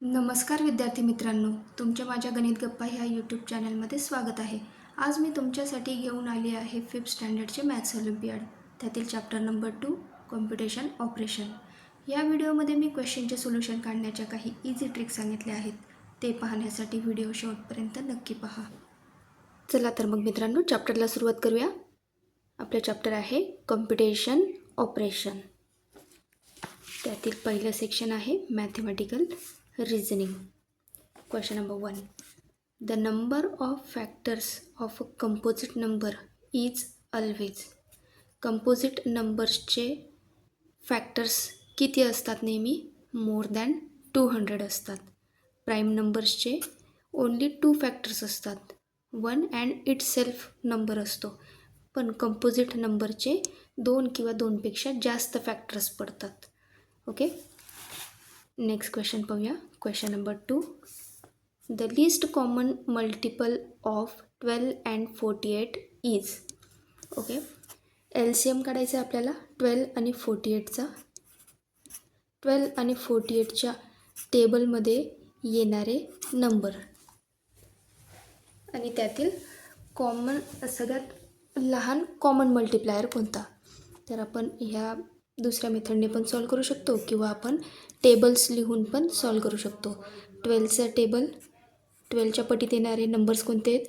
नमस्कार विद्यार्थी मित्रांनो, तुमच्या माझ्या गणित गप्पा ह्या यूट्यूब चॅनलमध्ये स्वागत आहे. आज मी तुमच्यासाठी घेऊन आली आहे 5th स्टँडर्डचे मॅथ्स ऑलिम्पियाड, त्यातील चॅप्टर नंबर 2 कॉम्प्युटेशन ऑपरेशन. या व्हिडिओमध्ये मी क्वेश्चनचे सोल्युशन काढण्याच्या काही इझी ट्रिक्स सांगितल्या आहेत. ते पाहण्यासाठी व्हिडिओ शेवटपर्यंत नक्की पहा. चला तर मग मित्रांनो, चॅप्टरला सुरुवात करूया. आपलं चॅप्टर आहे कॉम्प्युटेशन ऑपरेशन. त्यातील पहिलं सेक्शन आहे mathematical reasoning. Question number 1. The number of factors of a composite number is always. Composite नंबर्सचे फॅक्टर्स किती असतात? नेहमी मोर दॅन 200 असतात. प्राईम नंबर्सचे ओन्ली 2 फॅक्टर्स असतात. 1 अँड इट सेल्फ नंबर असतो. पण कंपोजिट नंबरचे 2 किंवा 2पेक्षा जास्त फॅक्टर्स पडतात. ओके, नेक्स्ट क्वेश्चन पाहूया. Question number 2. The list common multiple of 12 and 48 is. Okay, LCM काढायचं आहे आपल्याला 12 आणि 48चा. 12 आणि 48च्या टेबलमध्ये येणारे नंबर आणि त्यातील कॉमन सगळ्यात लहान कॉमन मल्टिप्लायर कोणता? तर आपण ह्या दुसऱ्या मेथडने पण सॉल्व करू शकतो किंवा आपण टेबल्स लिहून पण सॉल्व करू शकतो. 12चं टेबल, 12च्या पटीत येणारे नंबर्स कोणते आहेत?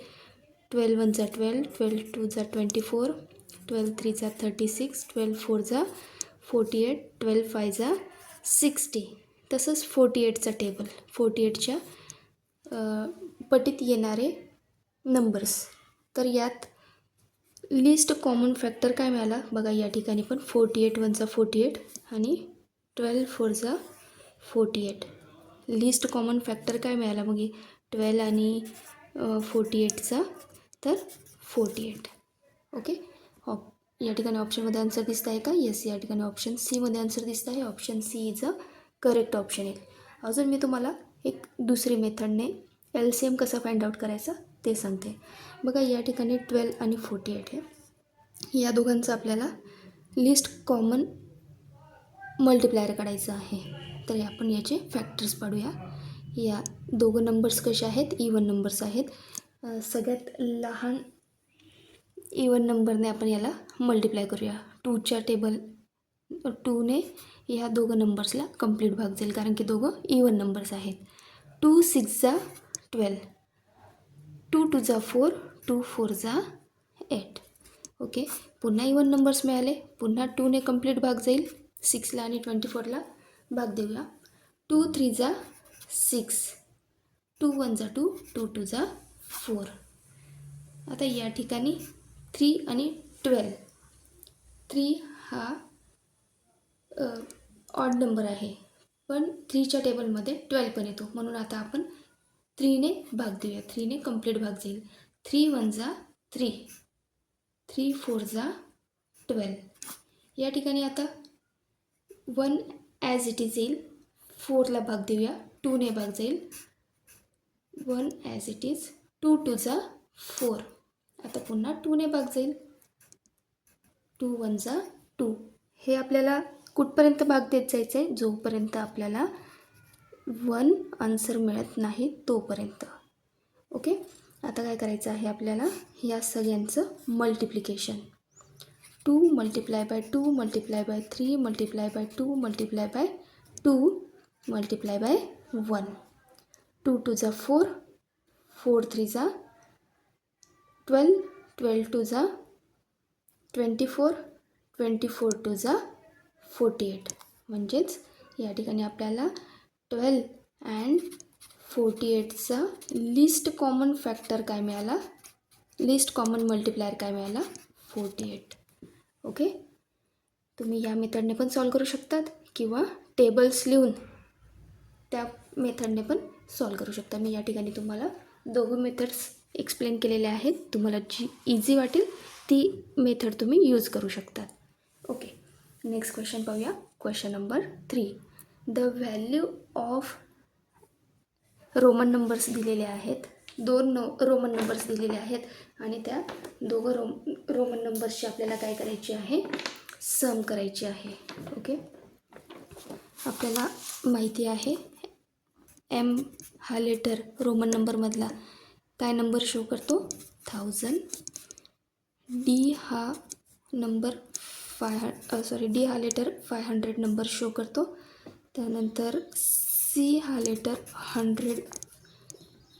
12 1 जा 12, 12 2 जा 24, 12 3 जा 36, 12 4 जा 48, 12 5 जा 60. तसंच 48चा टेबल, 48च्या पटीत येणारे नंबर्स. तर यात लिस्ट कॉमन फॅक्टर काय मिळाला बघा. या ठिकाणी पण 48 1 जा 48 आणि 12 4 जा 48. लिस्ट कॉमन फॅक्टर काय मिळाला मग 12 आणि 48चा, तर 48. ओके, या ठिकाणी ऑप्शनमध्ये आन्सर दिसत आहे का? येस, या ठिकाणी ऑप्शन सीमध्ये आन्सर दिसत आहे. Option C is a correct option आहे. अजून मी तुम्हाला एक दुसरी मेथडने LCM कसा फाइंड आउट करायचा ते सांगते. बघा, या ठिकाणी 12 आणि 48 आहे. या दोघांचं आपल्याला लिस्ट कॉमन मल्टिप्लायर काढायचं आहे. तर आपण याचे फॅक्टर्स पाडूया. या दोघं नंबर्स कसे आहेत? इवन नंबर्स आहेत. सगळ्यात लहान इवन नंबरने आपण याला मल्टिप्लाय करूया. 2च्या टेबल 2ने ह्या दोघं नंबर्सला कंप्लीट भाग जाईल, कारण की दोघं इवन नंबर्स आहेत. 2 6 जा 12, 2 2 जा 4, 2 4 जा 8. ओके, पुन्हा इवन नंबर्स मिळाले. पुन्हा 2ने कंप्लीट भाग जाईल. 6ला आणि 24ला भाग देऊया. 2 3 जा 6, 2 1 जा 2, 2 2 जा 4. आता या ठिकाणी 3 आणि 12. 3 हा ऑड नंबर आहे, पण 3च्या टेबलमध्ये 12 पण येतो. म्हणून आता आपण 3ने भाग देऊया. 3ने कंप्लीट भाग जाईल. 3 1 जा 3, 3 4 जा 12. या ठिकाणी आता 1 ॲज इट इज येईल. 4ला भाग देऊया. 2ने भाग जाईल. 1 ॲज इट इज. 2 2 जा 4. आता पुन्हा 2ने भाग जाईल. 2 1 जा 2. हे आपल्याला कुठपर्यंत भाग देत जायचं आहे? जोपर्यंत आपल्याला 1 आन्सर मिळत नाही तोपर्यंत. ओके, आता काय करायचं आहे आपल्याला? या सगळ्यांचं multiplication. 2 multiply by 2 multiply by 3 multiply bye 2 multiply by 2 multiply by 1. 2 2 जा 4, 4 3 जा 12, 12 2 जा 24, 24 2 जा 48. म्हणजेच या ठिकाणी आपल्याला 12 अँड 48चा लिस्ट कॉमन फॅक्टर काय मिळाला? लिस्ट कॉमन मल्टिप्लायर काय मिळाला? 48. ओके, तुम्ही या मेथडने पण सॉल्व करू शकतात किंवा टेबल्स लिहून त्या मेथडने पण सॉल्व करू शकता. मी या ठिकाणी तुम्हाला दोघं मेथड्स एक्सप्लेन केलेले आहेत. तुम्हाला जी इझी वाटेल ती मेथड तुम्ही यूज करू शकतात. ओके, नेक्स्ट क्वेश्चन पाहूया. Question number 3. The value of Roman numbers दिलेले आहेत. 2 रोमन नंबर्स दिलेले आहेत आणि त्या दोघं रोमन नंबर्सची आपल्याला काय करायची आहे? सम करायची आहे. ओके, आपल्याला माहिती आहे एम हा लेटर रोमन नंबरमधला काय नंबर शो करतो 1000. डी हा नंबर डी हा लेटर 500 नंबर शो करतो. त्यानंतर सी हा लेटर 100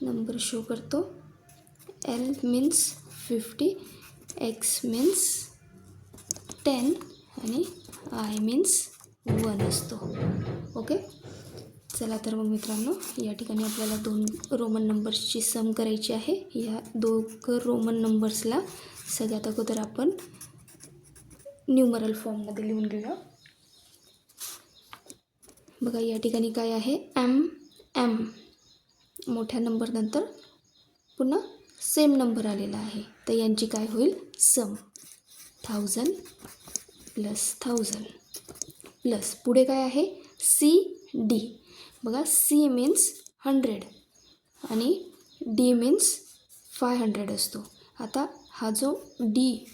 नंबर शो करतो. एल मीन्स 50, एक्स मीन्स 10 आणि आय मीन्स 1 असतो. ओके, चला तर मग मित्रांनो, या ठिकाणी आपल्याला 2 रोमन नंबर्सची सम करायची आहे. या 2 रोमन नंबर्सला सगळ्यात अगोदर आपण न्यूमरल फॉर्ममध्ये लिहून घेऊया. बघा या ठिकाणी काय आहे, एम मोठ्या नंबरनंतर पुन्हा सेम नंबर आलेला आहे. तर यांची काय होईल सम 1000 प्लस 1000 प्लस पुढे काय आहे सी डी. बघा सी मीन्स 100 आणि डी मीन्स 500 असतो. आता हा जो डी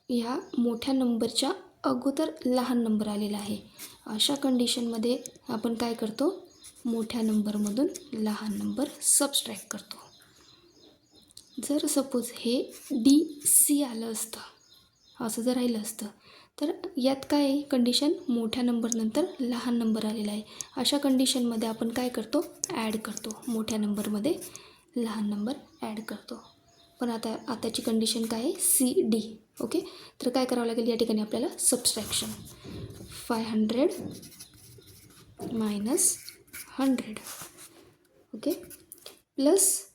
ह्या मोठ्या नंबरच्या अगोदर लहान नंबर आलेला आहे. अशा कंडिशनमध्ये आपण काय करतो, मोठ्या नंबरमधून लहान नंबर सबस्ट्रॅक्ट करतो. जर सपोज हे डी सी आलं असतं, असं जर राहिलं असतं, तर यात काय आहे कंडिशन, मोठ्या नंबरनंतर लहान नंबर आलेला आहे. अशा कंडिशनमध्ये आपण काय करतो, ॲड करतो, मोठ्या नंबरमध्ये लहान नंबर ॲड करतो. पण आताची कंडिशन काय आहे सी डी. ओके, तर काय करावं लागेल या ठिकाणी आपल्याला subtraction 500 minus 100. Okay, plus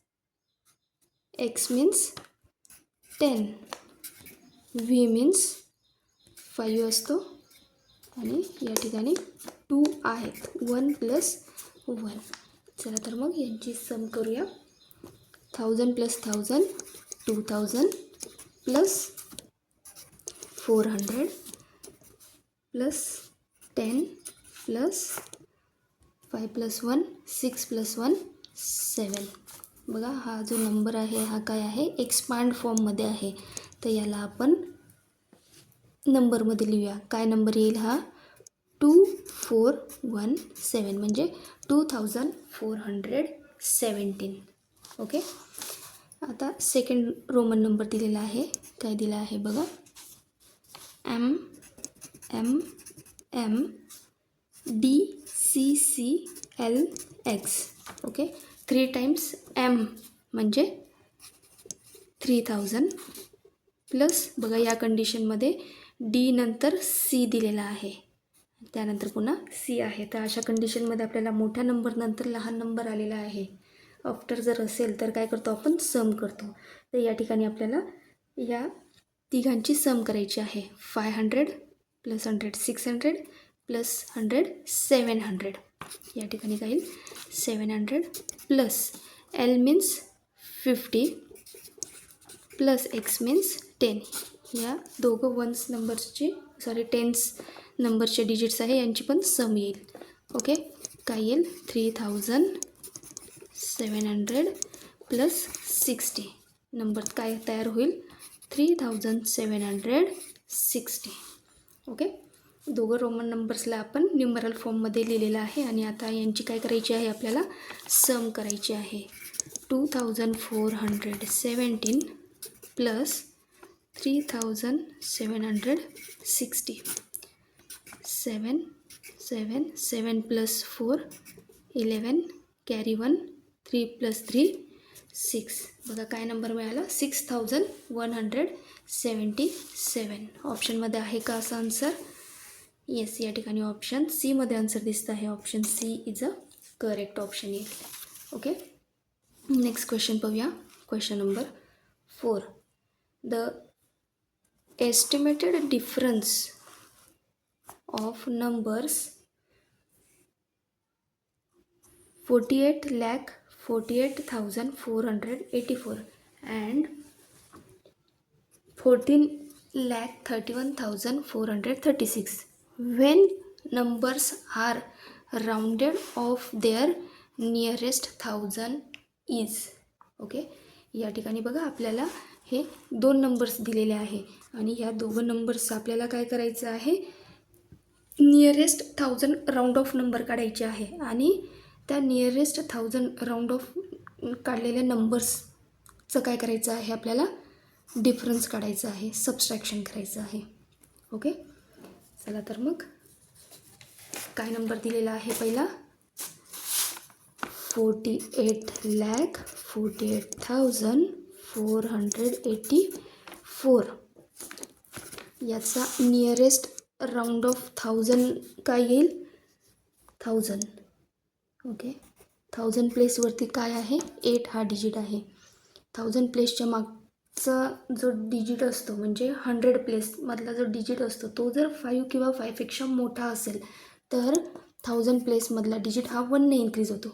x means 10, V means 5 असतो आणि या ठिकाणी 2 आहेत, 1 प्लस 1. चला तर मग यांची सम करूया. 1000 plus 1000 2000 plus 400 plus 10 plus 5 plus 1 6 plus 1 7. बघा हा जो नंबर आहे हा काय आहे एक्सपांड फॉर्ममध्ये आहे. तर याला आपण नंबरमध्ये लिहूया. काय नंबर येईल हा 2417 म्हणजे 2417. ओके, आता सेकंड रोमन नंबर दिलेला आहे. काय दिला आहे बघा, M M M D C C L X. Okay, 3 times M म्हणजे 3000 प्लस बघा या कंडिशनमध्ये डी नंतर सी दिलेला आहे, त्यानंतर पुन्हा सी आहे. तर अशा कंडिशनमध्ये आपल्याला मोठ्या नंबरनंतर लहान नंबर आलेला आहे. आफ्टर जर असेल तर काय करतो आपण सम करतो. तर या ठिकाणी आपल्याला या तिघांची सम करायची आहे. 500 प्लस 100 600 प्लस 100 700. या ठिकाणी काय येईल 700 plus L means 50 plus x means 10. या दोघं वन्स नंबर्सची टेन्स नंबरचे डिजिट्स आहे, यांची पण सम येईल. ओके, काय येईल 3700 प्लस 60 नंबर काय तयार होईल 3760. ओके, दोघं रोमन नंबर्सला आपण न्यूमरल फॉर्ममध्ये लिहिलेलं आहे आणि आता यांची काय करायची आहे आपल्याला सम करायची आहे. 2417 प्लस 3760. 7 7 7 plus 4 11 carry 1 3 plus 3 6. बघा काय नंबर मिळाला 6177. ऑप्शनमध्ये आहे का असा आन्सर? येस, या ठिकाणी ऑप्शन सीमध्ये आन्सर दिसतं आहे. Option C is a correct option येईल. ओके, नेक्स्ट क्वेश्चन पाहूया. Question number 4. The estimated difference of numbers 48,48,484 and 14,31,436 when numbers are rounded off their nearest thousand is. Okay, या ठिकाणी बघा आपल्याला हे 2 नंबर्स दिलेले आहे आणि ह्या दोघं नंबर्स आपल्याला काय करायचं आहे नियरेस्ट 1000 राऊंड ऑफ नंबर काढायचे आहे आणि त्या नियरेस्ट 1000 राऊंड ऑफ काढलेल्या नंबर्सचं काय करायचं आहे आपल्याला, डिफरन्स काढायचं आहे, सबस्ट्रॅक्शन करायचं आहे. ओके, चला तर मग काय नंबर दिलेला आहे पहिला, 48,48,484. याचा नियरेस्ट राऊंड ऑफ 1000 काय येईल, 1000. ओके, 1000 प्लेसवरती काय आहे, 8 हा डिजिट आहे. 1000 प्लेसच्या मागचा जो डिजिट असतो म्हणजे 100 प्लेसमधला जो डिजिट असतो तो जर 5 किंवा 5पेक्षा मोठा असेल तर 1000 प्लेसमधला डिजिट हा 1ने इन्क्रीज होतो.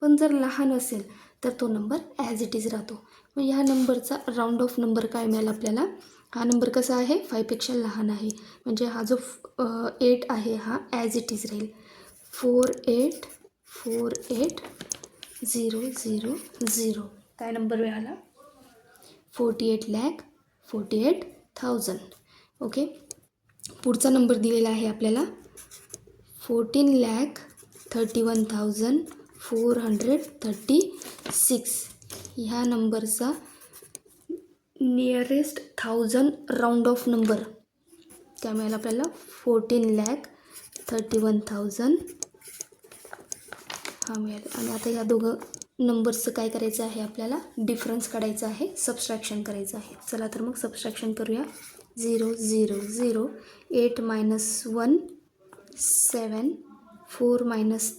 पण जर लहान असेल तर तो नंबर ॲज इट इज राहतो. मग ह्या नंबरचा राऊंड ऑफ नंबर काय मिळाला आपल्याला, हा नंबर कसा आहे, 5पेक्षा लहान आहे. म्हणजे हा जो 8 आहे हा ॲज इट इज राहील. 48,48,0,0,0 काय नंबर मिळाला, 48,48,000. ओके, पुढचा नंबर दिलेला आहे आपल्याला 14,31,436. ह्या नंबरचा नियरेस्ट 1000 राऊंड ऑफ नंबर काय मिळाला आपल्याला, 14,31,000 हा मिळाला. आणि आता या दोघं नंबर्सचं काय करायचं आहे आपल्याला, डिफरन्स काढायचं आहे, सबस्ट्रॅक्शन करायचं आहे. चला तर मग सबस्ट्रॅक्शन करूया. 0 0 0, 8 - 1 7, 4 -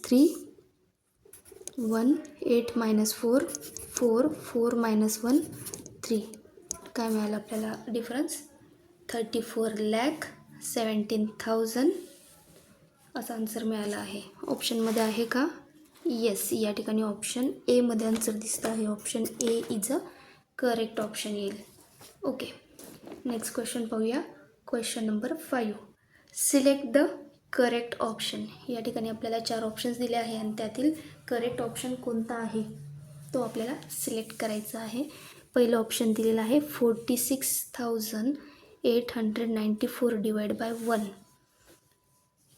3 1, 8 - 4 4, 4 - 1 3. काय मिळालं आपल्याला डिफरन्स, 34,17,000 असा आन्सर मिळाला आहे. ऑप्शनमध्ये आहे का, येस, या ठिकाणी ऑप्शन एमध्ये आन्सर दिसतं आहे. Option A is a correct option येईल. ओके, नेक्स्ट क्वेश्चन पाहूया. Question number 5, select the correct option. या ठिकाणी आपल्याला 4 ऑप्शन्स दिले आहे आणि त्यातील करेक्ट ऑप्शन कोणता आहे तो आपल्याला सिलेक्ट करायचा आहे. पहिलं ऑप्शन दिलेलं आहे 46,894 डिवाइड बाय 1.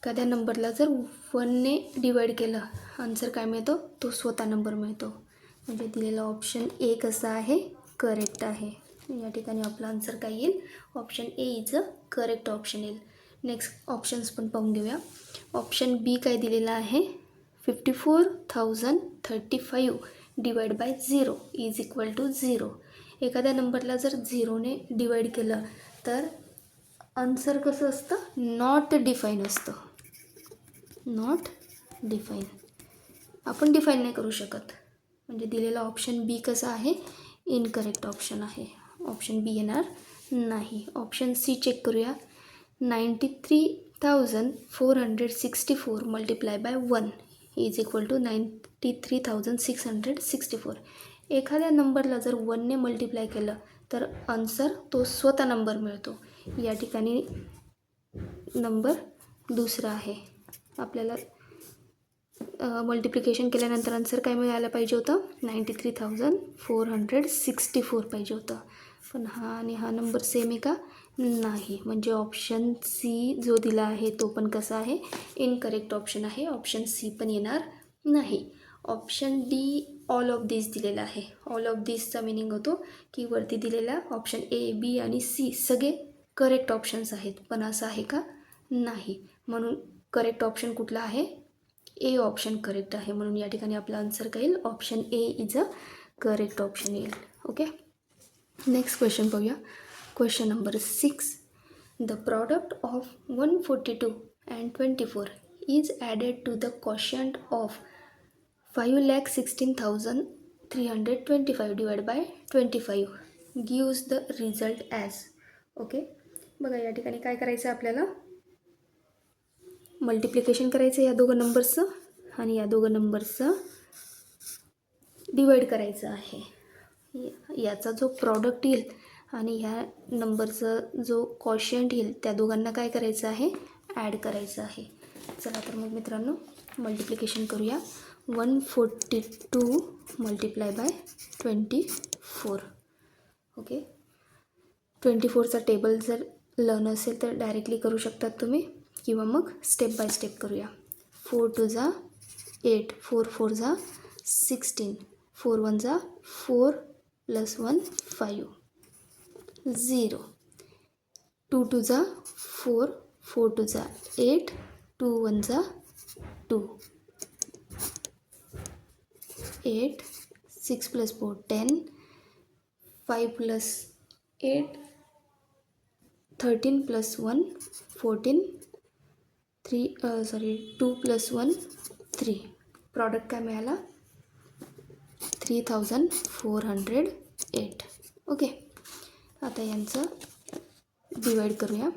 एखाद्या नंबरला जर 1ने डिवाइड केलं आन्सर काय मिळतो, तो स्वतः नंबर मिळतो. म्हणजे दिलेला ऑप्शन ए कसा आहे, करेक्ट आहे. या ठिकाणी आपला आन्सर काय येईल, option A is a correct option येईल. नेक्स्ट ऑप्शन्स पण पाहून घेऊया. ऑप्शन बी काय दिलेला आहे, 54,035 divide by 0 is equal to 0. एखाद्या नंबरला जर 0ने डिवाइड केलं तर आन्सर कसं असतं, नॉट डिफाईन असतं. नॉट डिफाईन, आपण डिफाईन नाही करू शकत. म्हणजे दिलेला ऑप्शन बी कसा आहे, इनकरेक्ट ऑप्शन आहे. ऑप्शन बी येणार नाही. ऑप्शन सी चेक करूया. 93,464 multiply by 1 is equal to 93,664. एखाद्या नंबरला जर 1ने मल्टिप्लाय केलं तर आन्सर तो स्वतः नंबर मिळतो. या ठिकाणी नंबर दुसरा आहे. आपल्याला मल्टिप्लिकेशन केल्यानंतर आन्सर काय मिळायला पाहिजे होतं, 93,464 पाहिजे होतं. पण हा आणि हा नंबर सेम आहे का, नाही. म्हणजे ऑप्शन सी जो दिला आहे तो पण कसा आहे, इनकरेक्ट ऑप्शन आहे. ऑप्शन सी पण येणार नाही. ऑप्शन डी ऑल ऑफ दिस दिलेला आहे. ऑल ऑफ दिसचा मिनिंग होतो की वरती दिलेला ऑप्शन ए, बी आणि सी सगळे करेक्ट ऑप्शन्स आहेत. पण असं आहे का, नाही. म्हणून करेक्ट ऑप्शन कुठला आहे, ए ऑप्शन करेक्ट आहे. म्हणून या ठिकाणी आपला आन्सर काय येईल, option A is a correct option येईल. ओके, नेक्स्ट क्वेश्चन पाहूया. Question number 6, the product of 142 and 24 is added to the quotient of 5,16,325 divide by 25 gives the result as. Okay, बघा या ठिकाणी काय करायचं आपल्याला, मल्टिप्लिकेशन करायचं या दोघं नंबर्सचं आणि या दोघं नंबर्सचं डिवाइड करायचं आहे. याचा जो प्रॉडक्ट येईल आणि ह्या नंबरचं जो क्वोशियंट येईल त्या दोघांना काय करायचं आहे, ॲड करायचं आहे. चला तर मग मित्रांनो मल्टिप्लिकेशन करूया. 142 मल्टिप्लाय बाय 24. ओके, 24चा टेबल जर लर्न असेल तर डायरेक्टली करू शकतात तुम्ही किंवा मग स्टेप बाय स्टेप करूया. 4 2 जा 8, 4 4 जा 16, 4 1 जा 4 + 1 5, 0, 2 2 जा 4, 4 2 जा 8, 2 1 जा 2, 8, 6 + 4 10, 5 + 8 13 + 1 14, 2 + 1 3. प्रॉडक्ट काय मिळाला 3408. ओके, आता यांचं डिवाइड करूया.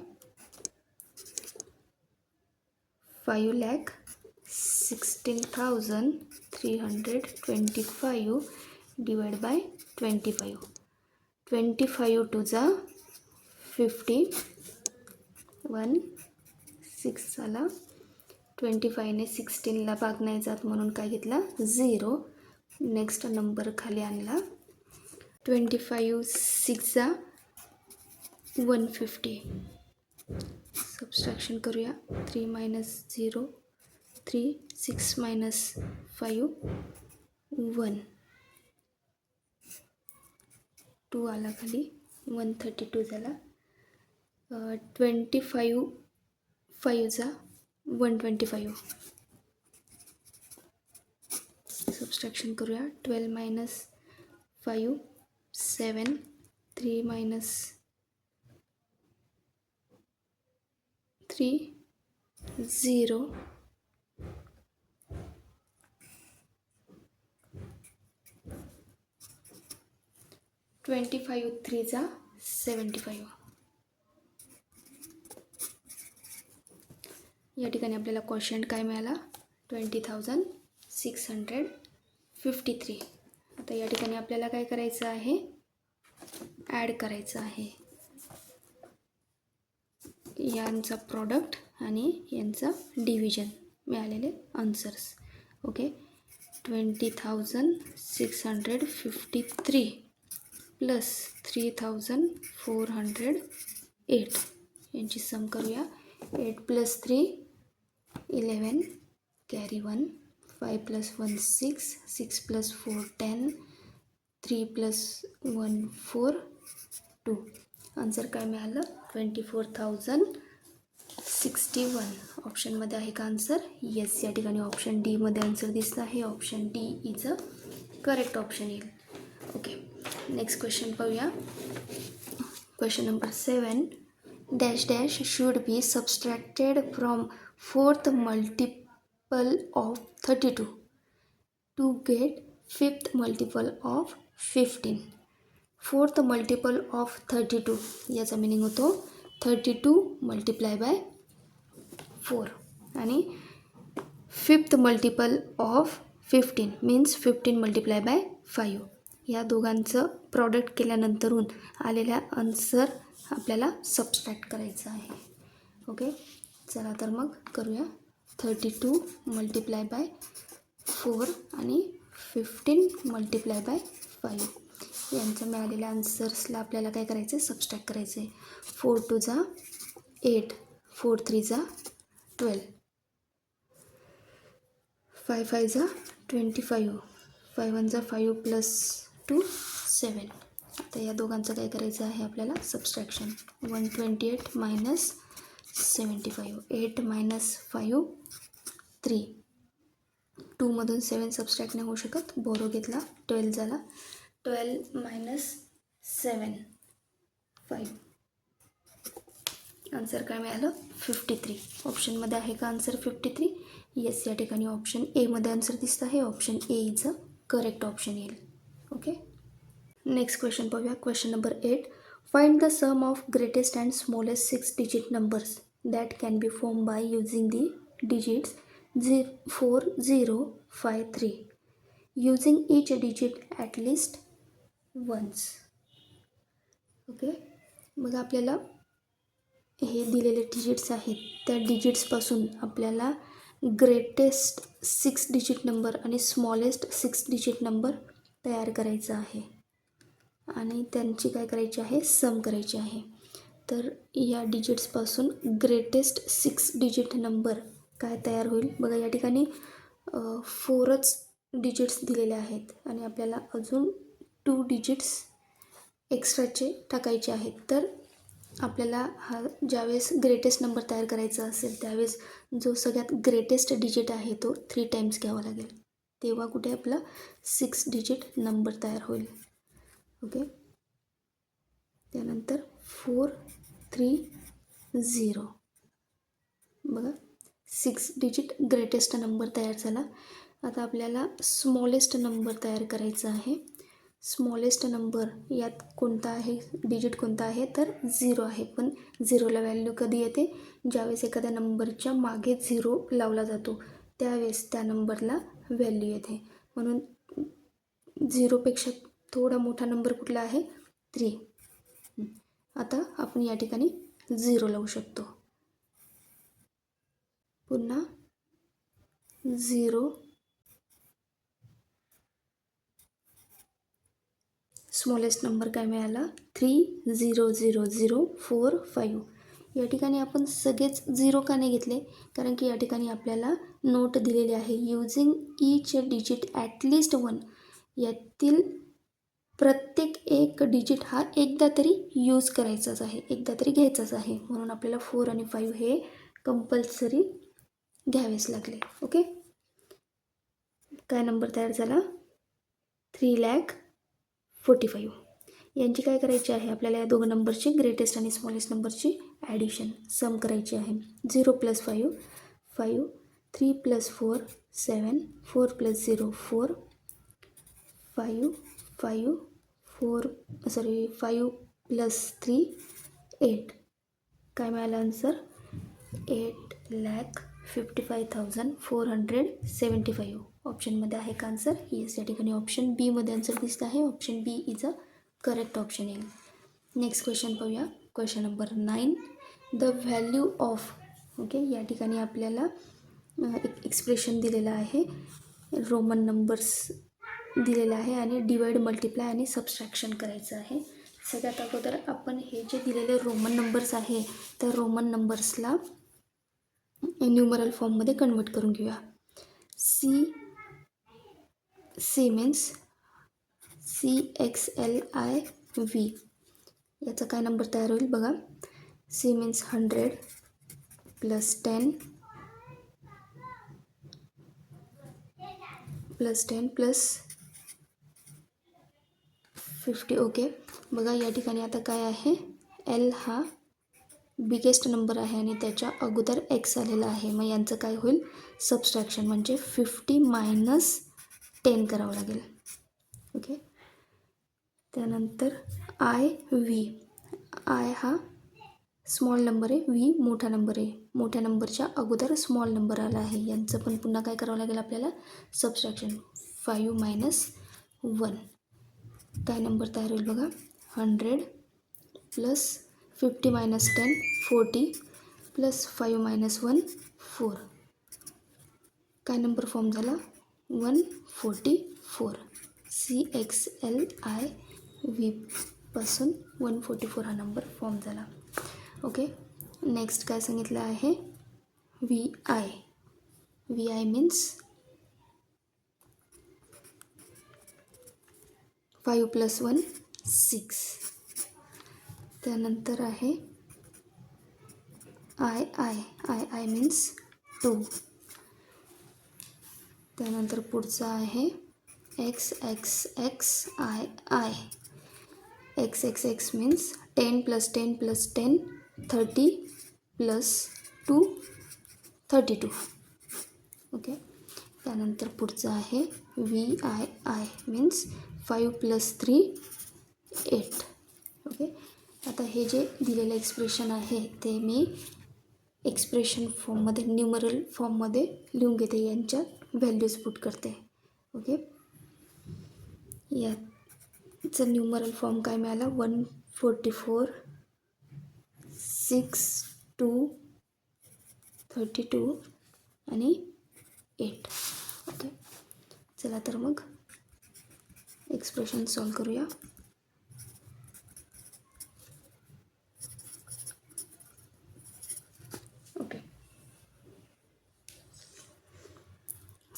5,16,325 डिवाइड बाय 25. 25 2 जा 50, 1 6 झाला. 25ने 16ला भाग नाही जात म्हणून काय घेतला 0. नेक्स्ट नंबर खाली आणला. 25 6 जा 150. सबस्ट्रॅक्शन करूया. 3 - 0 3, 6 - 5 1, 2 आला खाली. 132 झाला. 25 5 जा 125. सबस्ट्रॅक्शन करूया. 12 - 5 7, 3 - 3 0, 25 3 जा 75. या ठिकाणी आपल्याला क्वोशंट काय मिळाला 20,653. आता या ठिकाणी आपल्याला काय करायचं आहे ॲड करायचं आहे यांचा प्रॉडक्ट आणि यांचा डिव्हिजन मिळालेले आन्सर्स. ओके, 20,653 प्लस 3,408 यांची सम करूया. 8 + 3 11, कॅरी 1, 5 + 1 6, 6 + 4 10, 3 + 1 4 2. आन्सर काय मिळालं 24,061. ऑप्शनमध्ये आहे का आन्सर? येस, या ठिकाणी ऑप्शन डीमध्ये आन्सर दिसतं आहे. Option D is a correct option येईल. ओके, नेक्स्ट क्वेश्चन पाहूया. Question number 7. Dash dash should be subtracted from 4th multiple of 32 to get 5th multiple of 15. 4th multiple of 32 याचा meaning होतो 32 × 4 आणि 5th multiple of 15 means 15 × 5. या दोघांचं product केल्यानंतरून आलेल्या answer आपल्याला subtract करायचं आहे. ओके, चला तर मग करूया. 32 × 4 आणि 15 × 5 यांचं मिळालेल्या आन्सर्सला आपल्याला काय करायचं आहे सबस्ट्रॅक्ट करायचं आहे. 4 2 जा 8, 4 3 जा 12, 5 5 जा 25, 5 1 जा 5 + 2 7. आता या दोघांचं काय करायचं आहे आपल्याला सबस्ट्रॅक्शन. 128 - 75, 8 - 5 3, 2 मधून 7 सबस्ट्रॅक्ट नाही होऊ शकत, बोरो घेतला 12 झाला. 12 - 7 5. आन्सर काय मिळालं 53. ऑप्शनमध्ये आहे का आन्सर 53? येस, या ठिकाणी ऑप्शन एमध्ये आन्सर दिसतं आहे. Option A is a correct option येईल. ओके, नेक्स्ट क्वेश्चन पाहूया. Question number 8. Find the sum of greatest and smallest 6 digit numbers that can be formed by using the digits 4 0 5 3 using each digit at least once. Okay, मग आपल्याला हे दिलेले digits आहेत त्या डिजिट्सपासून आपल्याला greatest 6 digit number आणि smallest 6 digit number तयार करायचा आहे आणि त्यांची काय करायची आहे सम करायची आहे. तर या डिजिट्सपासून ग्रेटेस्ट 6 digit नंबर काय तयार होईल बघा. या ठिकाणी 4च डिजिट्स दिलेले आहेत आणि आपल्याला अजून 2 डिजिट्स एक्स्ट्राचे टाकायचे आहेत. तर आपल्याला हा ज्यावेळेस ग्रेटेस्ट नंबर तयार करायचा असेल त्यावेळेस जो सगळ्यात ग्रेटेस्ट डिजिट आहे तो 3 टाइम्स घ्यावा लागेल. तेव्हा कुठे आपला 6 डिजिट नंबर तयार होईल. ओके. त्यानंतर 4 3 0. बघा 6 डिजिट ग्रेटेस्ट नंबर तयार झाला. आता आपल्याला स्मॉलेस्ट नंबर तयार करायचा आहे. स्मॉलेस्ट नंबर यात कोणता आहे, डिजिट कोणता आहे तर 0 आहे. पण 0ला व्हॅल्यू कधी येते, ज्यावेळेस एखाद्या नंबरच्या मागे 0 लावला जातो त्यावेळेस त्या नंबरला व्हॅल्यू येते. म्हणून 0पेक्षा थोडा मोठा नंबर कुठला आहे 3. आता आपण या ठिकाणी 0 लावू शकतो. पुन्हा 0. स्मॉलेस्ट नंबर काय मिळाला 30004 या ठिकाणी आपण सगळेच 0 का नाही घेतले, कारण की या ठिकाणी आपल्याला नोट दिलेली आहे यूजिंग ईच डिजिट ॲटलिस्ट 1. यातील प्रत्येक एक डिजिट हा एकदा तरी यूज करायचाच आहे, एकदा तरी घ्यायचाच आहे. म्हणून आपल्याला 4 आणि 5 हे कंपल्सरी घ्यावेच लागले. ओके. काय नंबर तयार झाला 3,45,000. यांची काय करायची आहे आपल्याला, या दोघं नंबरची ग्रेटेस्ट आणि स्मॉलेस्ट नंबरची ॲडिशन सम करायची आहे. 0 + 5 5, 3 + 4 7, 4 + 0 4, 5 5 4 5 + 3 8. काय मिळालं आन्सर 8,55,475. ऑप्शनमध्ये आहे का आन्सर, येस. या ठिकाणी ऑप्शन बी मध्ये आन्सर दिसत आहे. Option B is a correct option येईल. नेक्स्ट क्वेश्चन पाहूया. Question number 9. The value of. Okay. या ठिकाणी आपल्याला एक एक्सप्रेशन दिलेलं आहे, रोमन नंबर्स दिलेला आहे आणि डिवाइड मल्टिप्लाय आणि सबस्ट्रॅक्शन करायचं आहे. सगळ्यात अगोदर आपण हे जे दिलेले रोमन नंबर्स आहे तर रोमन नंबर्सला न्यूमरल फॉर्ममध्ये कन्वर्ट करून घेऊया. C means CXLIV. याचा काय नंबर तयार होईल बघा. C means 100 + 10 + 10 + 50. ओके. बघा या ठिकाणी आता काय आहे, L हा बिगेस्ट नंबर आहे आणि त्याच्या अगोदर X आलेला आहे. मग यांचं काय होईल सबस्ट्रॅक्शन, म्हणजे 50 - 10 करावं लागेल. ओके. त्यानंतर IV. I हा स्मॉल नंबर आहे, V मोठा नंबर आहे. मोठ्या नंबरच्या अगोदर स्मॉल नंबर आला आहे. यांचं पण पुन्हा काय करावं लागेल आपल्याला सबस्ट्रॅक्शन. 5 - 1. काय नंबर तयार होईल बघा 100 + 50 - 10 40 + 5 - 1 4. काय नंबर फॉर्म झाला 144. CXLIV पासून 144 हा नंबर फॉर्म झाला. ओके. नेक्स्ट काय सांगितलं आहे VI. VI means 5 + 1 6. त्यानंतर आहे II मीन्स 2. त्यानंतर पुढचा आहे XXXII. XXX means 10 + 10 + 10 30 + 2 32. ओके. त्यानंतर पुढचं आहे VII मीन्स 5 + 3 8. ओके. आता हे जे दिलेलं एक्सप्रेशन आहे ते मी एक्सप्रेशन फॉर्ममध्ये न्यूमरल फॉर्ममध्ये लिहून घेते, यांच्या व्हॅल्यूज पुट करते. ओके. याचं न्यूमरल फॉर्म काय मिळाला 144 6 2 32 आणि 8. ओके. चला तर मग एक्सप्रेशन सॉल्व करूया.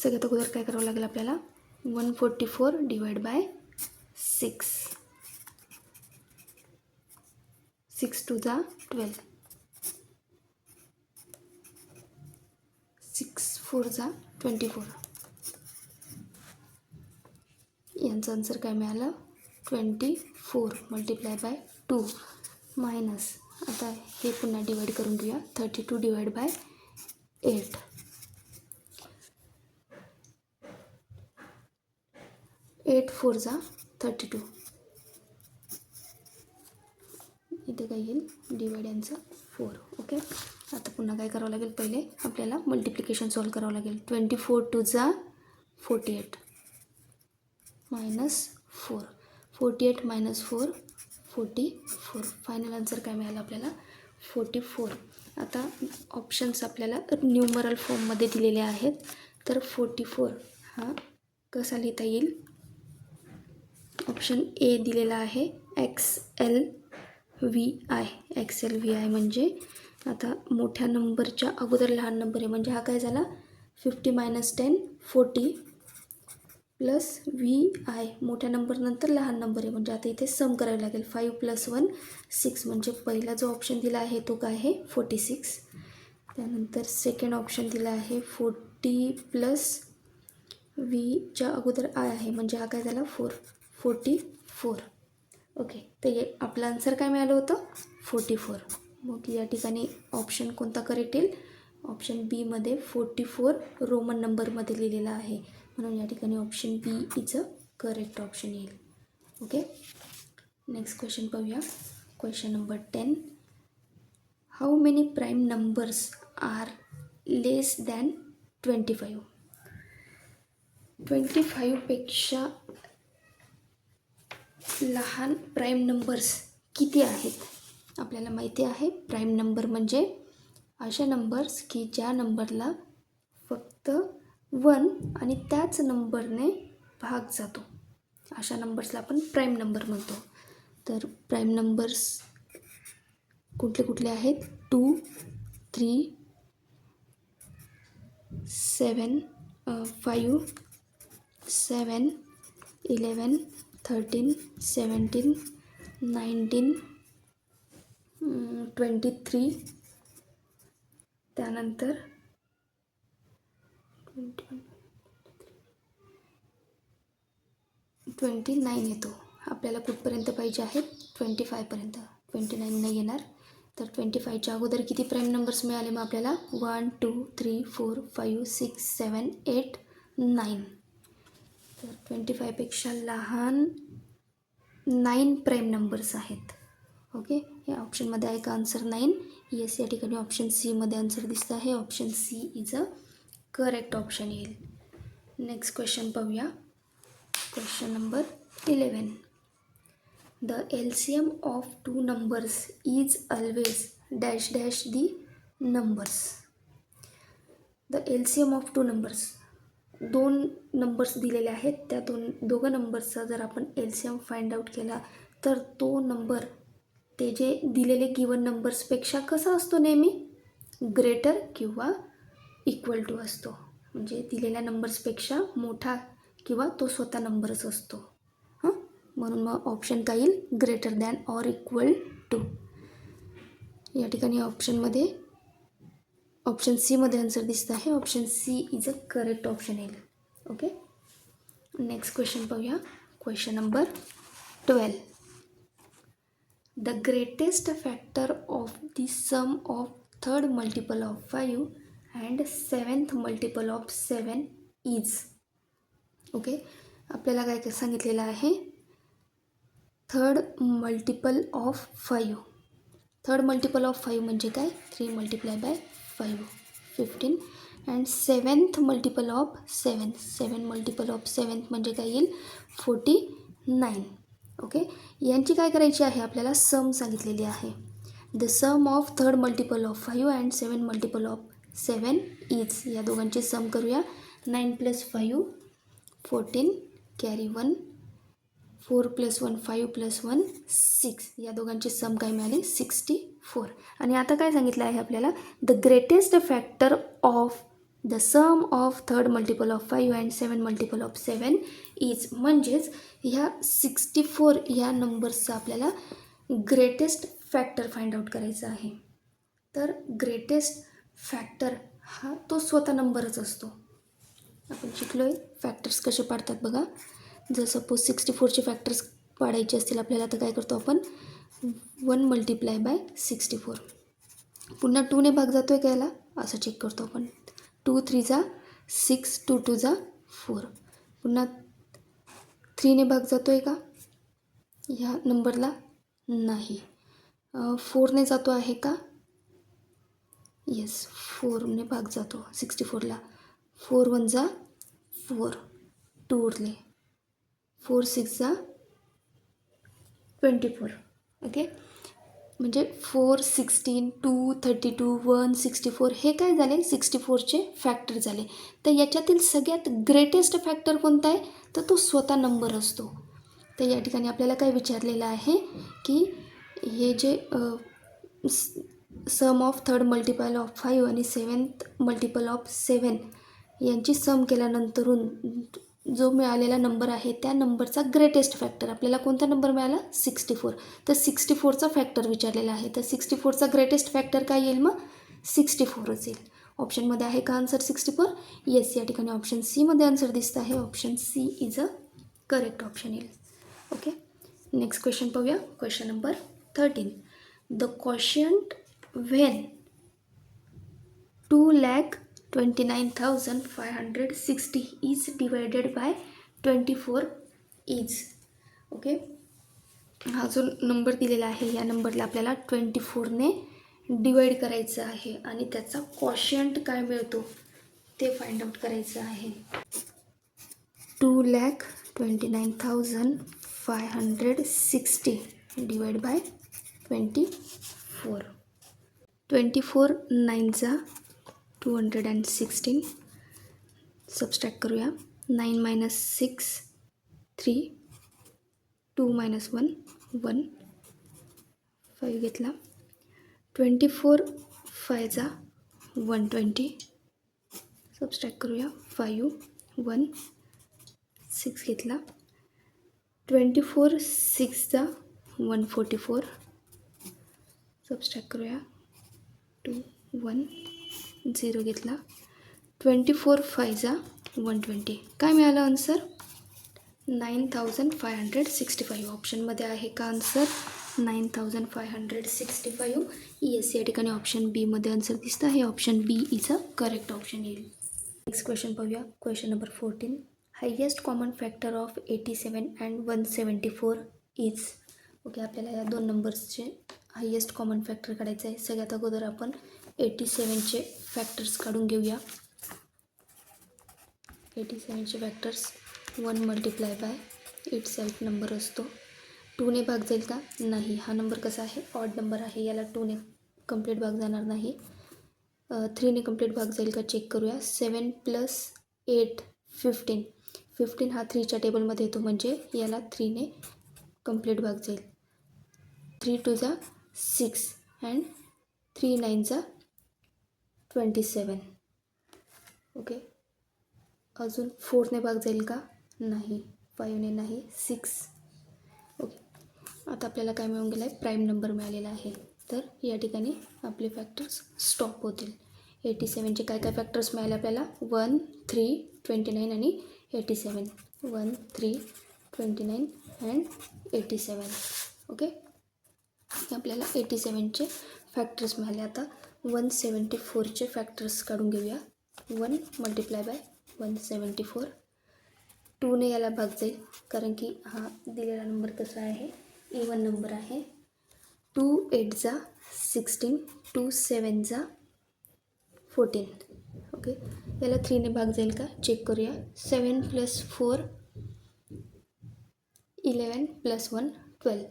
सगळ्यात अगोदर काय करावं लागेल आपल्याला 144 डिवाइड बाय 6. 6 2 जा 12, 6 4 जा 24. यांचं आन्सर काय मिळालं 24 मल्टिप्लाय बाय 2 मायनस, आता हे पुन्हा डिवाइड करून घेऊया 32 डिवाइड बाय 8. 8 4 जा 32. इथे काय येईल डिवाइड यांचं 4. ओके, आता पुन्हा काय करावं लागेल, पहिले आपल्याला मल्टिप्लिकेशन सॉल्व करावं लागेल. 24 2 जा 48 मायनस 4. 48 मायनस 4 44. फायनल आन्सर काय मिळालं आपल्याला 44. आता ऑप्शन्स आपल्याला न्यूमरल फॉर्ममध्ये दिलेले आहेत. तर 44 हा कसा लिहिता येईल, ऑप्शन ए दिलेला आहे XLVI. XLVI म्हणजे आता मोठ्या नंबरच्या अगोदर लहान नंबर आहे, म्हणजे हा काय झाला 50 मायनस 10 40 प्लस VI, मोठ्या नंबरनंतर लहान नंबर आहे, म्हणजे आता इथे सम करावे लागेल. 5 + 1 6, म्हणजे पहिला जो ऑप्शन दिला आहे तो काय आहे 46. त्यानंतर सेकंड ऑप्शन दिला आहे 40 प्लस वीच्या अगोदर आय आहे, म्हणजे हा काय झाला 44. ओके, तर आपलं आन्सर काय मिळालं होतं 44. मग या ठिकाणी ऑप्शन कोणता करेक्ट येईल, ऑप्शन बीमध्ये 44 रोमन नंबरमध्ये लिहिलेला आहे, म्हणून या ठिकाणी option B is a correct option येईल. ओके, नेक्स्ट क्वेश्चन पाहूया. Question number 10. How many prime numbers are less than 25? 25पेक्षा लहान प्राईम नंबर्स किती आहेत? आपल्याला माहिती आहे प्राईम नंबर म्हणजे अशा नंबर्स की ज्या नंबरला फक्त 1 आणि त्याच नंबरने भाग जातो, अशा नंबर्सला आपण प्राईम नंबर म्हणतो. तर प्राईम नंबर्स कुठले कुठले आहेत 2 3 7 5 7 11 13 17 19 23, त्यानंतर 29 येतो. आपल्याला कुठपर्यंत पाहिजे आहेत 25पर्यंत. 29 नाही येणार. तर 25च्या अगोदर किती प्राईम नंबर्स मिळाले मग आपल्याला 1 2 3 4 5 6 7 8 9. तर 25पेक्षा लहान 9 प्राईम नंबर्स आहेत. ओके, या ऑप्शनमध्ये आहे का आन्सर 9? येस, या ठिकाणी ऑप्शन सीमध्ये आन्सर दिसतं आहे. Option C is a correct option येईल. नेक्स्ट क्वेश्चन पाहूया. Question number 11. The LCM of 2 numbers is always dash dash the numbers. The LCM of 2 numbers, 2 numbers दिलेले आहेत, त्या दोघं नंबर्सचा जर आपण LCM फाइंड आउट केला तर तो नंबर ते जे दिलेले गिवन नंबर्सपेक्षा कसा असतो, नेहमी ग्रेटर किंवा इक्वल टू असतो. म्हणजे दिलेल्या नंबर्सपेक्षा मोठा किंवा तो स्वतः नंबरच असतो. म्हणून मग ऑप्शन काय येईल greater than or equal to. या ठिकाणी ऑप्शनमध्ये ऑप्शन सीमध्ये आन्सर दिसतं आहे. Option C is a correct option येईल. ओके, नेक्स्ट क्वेश्चन पाहूया. Question number 12. The greatest factor of the sum of third multiple of 5 and 7th multiple of 7 is. Okay, आपल्याला काय सांगितलेलं आहे third multiple of 5. Third multiple of 5 म्हणजे काय 3 multiply by 5 15 and 7th multiple of 7. 7 multiple of 7th म्हणजे काय येईल 49. Okay, यांची काय करायची आहे आपल्याला सम सांगितलेली आहे. The sum of third multiple of 5 and 7 multiple of 7 is. या दोघांचे सम करूया. 9 + 5 14 कॅरी 1 4 + 1 5 + 1 6. या दोघांचे सम काय मिळाले 64. आणि आता काय सांगितलं आहे आपल्याला the greatest factor of the sum of third multiple of 5 and 7 multiple of 7 is. म्हणजेच ह्या 64 ह्या नंबर्सचा आपल्याला ग्रेटेस्ट फॅक्टर फाइंड आउट करायचा आहे. तर ग्रेटेस्ट फॅक्टर हा तो स्वतः नंबरच असतो. आपण शिकलो आहे फॅक्टर्स कसे पाडतात बघा. जर सपोज 64चे फॅक्टर्स पाडायचे असतील आपल्याला तर काय करतो आपण 1 मल्टिप्लाय बाय 64. पुन्हा 2ने भाग जातो आहे का याला असं चेक करतो आपण. 2 3 जा 6, 2 2 जा 4. पुन्हा 3ने भाग जातो आहे का ह्या नंबरला नाही. 4ने जातो आहे का येस 4ने भाग जातो 64ला. 4 1 जा 4, 2 उरले. 4 6 जा 24. ओके म्हणजे 4 16 2 32 1 64 हे काय झाले 64चे फॅक्टर झाले. तर याच्यातील सगळ्यात ग्रेटेस्ट फॅक्टर कोणता आहे तर तो स्वतः नंबर असतो. तर या ठिकाणी आपल्याला काय विचारलेलं आहे की हे जे सम ऑफ थर्ड मल्टिपल ऑफ 5 आणि 7th मल्टिपल ऑफ 7 यांची सम केल्यानंतरून जो मिळालेला नंबर आहे त्या नंबरचा ग्रेटेस्ट फॅक्टर आपल्याला कोणता नंबर मिळाला 64. तर 64चा फॅक्टर विचारलेला आहे. तर 64चा ग्रेटेस्ट फॅक्टर काय येईल मग 64च येईल. ऑप्शनमध्ये आहे का आन्सर 64. येस या ठिकाणी ऑप्शन सीमध्ये आन्सर दिसतं आहे. Option C is a correct option येईल. ओके नेक्स्ट क्वेश्चन पाहूया. Question number 13. The quotient when 2,29,560 is divided by 24 is. Okay हा जो नंबर दिलेला आहे या नंबरला आपल्याला 24ने डिवाइड करायचं आहे आणि त्याचा क्वोशियंट काय मिळतो ते फाइंड आउट करायचं आहे. 2,29,560 डिवाइड बाय 24. 24 9 जा 216. सबस्ट्रॅक्ट करूया. 9 minus 6 3, 2 minus 1 1, 5 घेतला. 24 5 जा 120. सबस्ट्रॅक्ट करूया. 5 1 6 घेतला. 24 6 जा 144. सबस्ट्रॅक्ट करूया. 2 1 0 घेतला. 24 5 जा 120. काय मिळालं आन्सर 9,565. ऑप्शनमध्ये आहे का आन्सर 9,565. येस या ठिकाणी ऑप्शन बीमध्ये आन्सर दिसतं आहे. Option B is a correct option येईल. नेक्स्ट क्वेश्चन पाहूया. Question number 14. Highest common factor of 87 and 174 is. Okay आपल्याला या दोन नंबर्सचे हायेस्ट कॉमन फॅक्टर काढायचं आहे. सगळ्यात अगोदर आपण 87चे फॅक्टर्स काढून घेऊया. 87चे factors 1 multiply by itself number असतो. 2ने भाग जाईल का नाही. हा नंबर कसा आहे ऑड नंबर आहे याला 2ने कंप्लीट भाग जाणार नाही. 3ने कंप्लीट भाग जाईल का चेक करूया. 7 + 8 15. 15 हा 3च्या टेबलमध्ये येतो म्हणजे याला 3ने कंप्लीट भाग जाईल. 3 2 जा 6 अँड 3 9 जा 27. ओके अजून 4ने भाग जाईल का नाही. 5ने नाही. 6. ओके आता आपल्याला काय मिळून गेलं आहे प्राईम नंबर मिळालेला आहे. तर या ठिकाणी आपले फॅक्टर्स स्टॉप होतील. 87चे काय काय फॅक्टर्स मिळाले आपल्याला 1 3 29 आणि 87. 1 3 29 अँड 87. ओके आपल्याला 87चे फॅक्टर्स मिळाले. आता 174चे फॅक्टर्स काढून घेऊया. 1 मल्टिप्लाय बाय 174. 2ने याला भाग जाईल कारण की हा दिलेला नंबर कसा आहे इवन नंबर आहे. 2 8 जा 16, 2 7 जा 14. ओके याला 3ने भाग जाईल का चेक करूया. 7 + 4 11 + 1 12.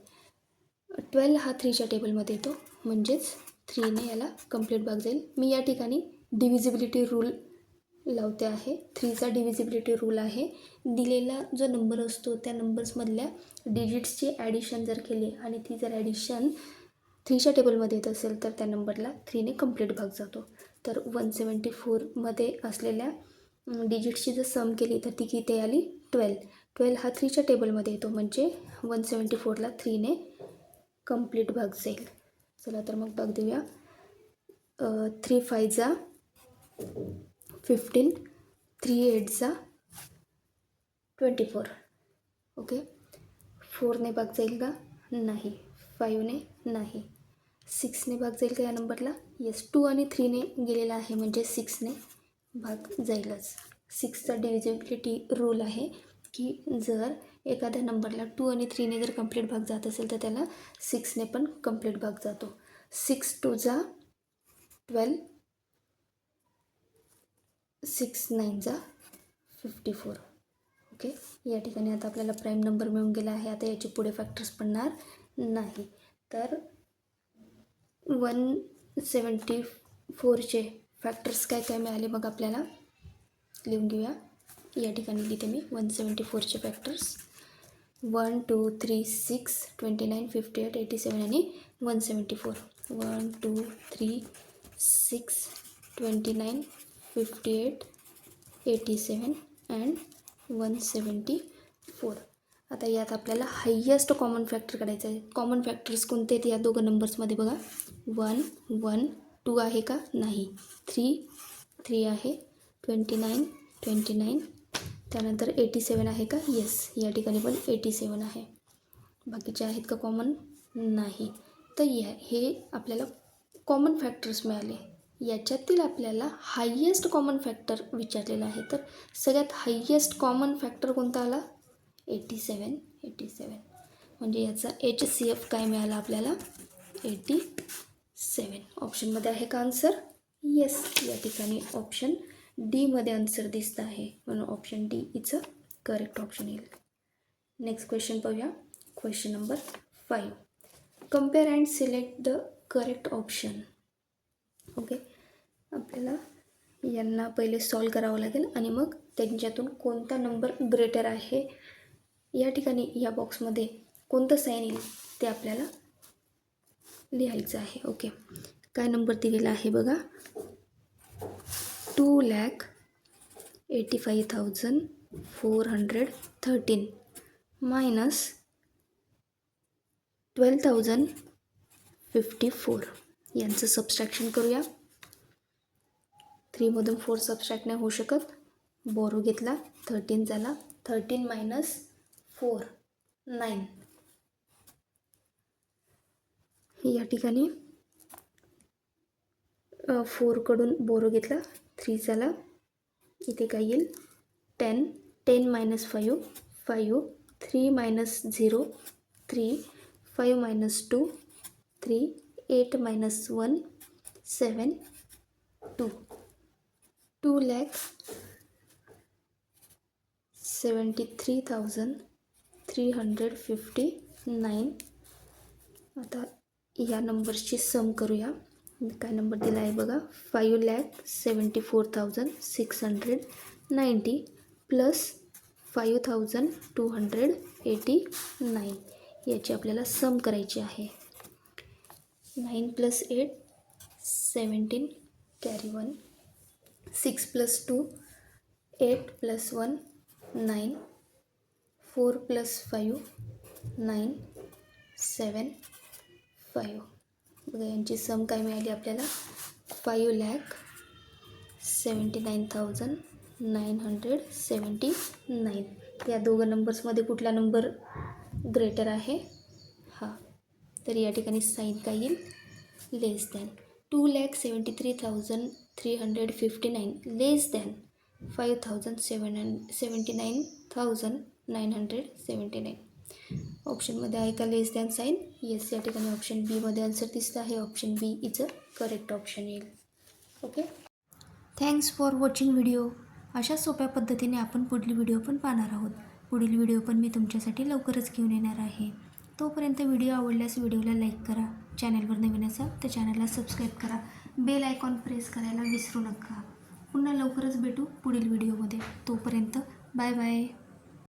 12 हा 3च्या टेबलमध्ये येतो म्हणजेच 3ने याला कंप्लीट भाग जाईल. मी या ठिकाणी डिव्हिजिबिलिटी रूल लावते आहे. 3चा डिव्हिजिबिलिटी रूल आहे. दिलेला जो नंबर असतो त्या नंबर्समधल्या डिजिट्सची ॲडिशन जर केली आणि ती जर ॲडिशन 3च्या टेबलमध्ये येत असेल तर त्या नंबरला 3ने कंप्लीट भाग जातो. तर 174मध्ये असलेल्या डिजिट्सची जर सम केली तर ती किती आली 12 हा 3च्या टेबलमध्ये येतो, म्हणजे 174ला 3ने कंप्लीट भाग जाईल. चला तर मग भाग देऊया. 3 5 जा 15, 3 8 जा 24. ओके. 4ने भाग जाईल का? नाही. 5ने नाही. 6ने भाग जाईल का या नंबरला? येस. 2 आणि 3ने गेलेला आहे, म्हणजे 6ने भाग जाईलच. 6चा डिव्हिजिबिलिटी रूल आहे की जर एखाद्या नंबरला 2 आणि 3ने जर कंप्लीट भाग जात असेल तर त्याला 6ने पण कंप्लीट भाग जातो. 6 2 जा 12, 6 9 जा 54. ओके. या ठिकाणी आता आपल्याला प्राईम नंबर मिळून गेला आहे. आता याचे पुढे फॅक्टर्स पडणार नाही. तर 174चे फॅक्टर्स काय काय मिळाले मग आपल्याला लिहून घेऊया. या ठिकाणी लिहिते मी 174चे फॅक्टर्स 1 2 3 6 29 58 87 आणि 174. 1 2 3 6 29 58 87 अँड 174. आता यात आपल्याला हायेस्ट कॉमन फॅक्टर काढायचं आहे. कॉमन फॅक्टर्स कोणते आहेत या दोघं नंबर्समध्ये बघा. 1 1 2 आहे का? नाही. 3 3 आहे. 29 29. त्यानंतर 87 आहे का? येस. या ठिकाणी पण 87 आहे. बाकीचे आहेत का कॉमन? नाही. तर हे आपल्याला कॉमन फॅक्टर्स मिळाले. याच्यातील आपल्याला हायेस्ट कॉमन फॅक्टर विचारलेला आहे. तर सगळ्यात हायेस्ट कॉमन फॅक्टर कोणता आला? 87. म्हणजे याचा HCF काय मिळाला आपल्याला? 87. ऑप्शनमध्ये आहे का आन्सर? येस. या ठिकाणी ऑप्शन डीमध्ये आन्सर दिसतं आहे, म्हणून option D is a correct option येईल. नेक्स्ट क्वेश्चन पाहूया. Question number 5. Compare and select the correct option. Okay. आपल्याला यांना पहिले सॉल्व करावं लागेल आणि मग त्यांच्यातून कोणता नंबर ग्रेटर आहे या ठिकाणी या बॉक्समध्ये कोणतं साईन येईल ते आपल्याला लिहायचं आहे. ओके. काय नंबर दिलेला आहे बघा. 2,85,413 मायनस 12,054. यांचं सबस्ट्रॅक्शन करूया. 3मधून 4 सबस्ट्रॅक्ट नाही होऊ शकत. बोरो घेतला 13 झाला. 13 मायनस 4 9. या ठिकाणी 4कडून बोरो घेतला 3 झाला. इथे काय येईल? 10 10 मायनस 5 5 3 मायनस 0 3 5 मायनस 2 3 8 मायनस 1 7 2. 2,73,359. आता या नंबर्सची सम करूया. काय नंबर दिला आहे बघा. 5,74,690 प्लस 5,289. याची आपल्याला सम करायची आहे. 9 plus 8 17 carry 1. 6 plus 2 8 plus 1 9. 4 plus 5 9 7 5. बघा यांची सम काय मिळाली आपल्याला. 5,79,979. या दोघं नंबर्समध्ये कुठला नंबर ग्रेटर आहे? हा. तर या ठिकाणी साईन काय येईल? लेस दॅन. 2,73,359 लेस दॅन 5,79,979. ऑप्शनमध्ये आहे का लेस दॅन साईन? येस. या ठिकाणी ऑप्शन बीमध्ये आन्सर दिसतं आहे. Option B is a correct option येईल. Okay. Thanks for watching video. अशा सोप्या पद्धतीने आपण पुढील व्हिडिओ पण पाहणार आहोत. पुढील व्हिडिओ पण मी तुमच्यासाठी लवकरच घेऊन येणार आहे. तोपर्यंत व्हिडिओ आवडल्यास व्हिडिओला लाईक करा. चॅनलवर नवीन असाल तर चॅनलला सबस्क्राईब करा. बेल आयकॉन प्रेस करायला विसरू नका. पुन्हा लवकरच भेटू पुढील व्हिडिओमध्ये. तोपर्यंत बाय बाय.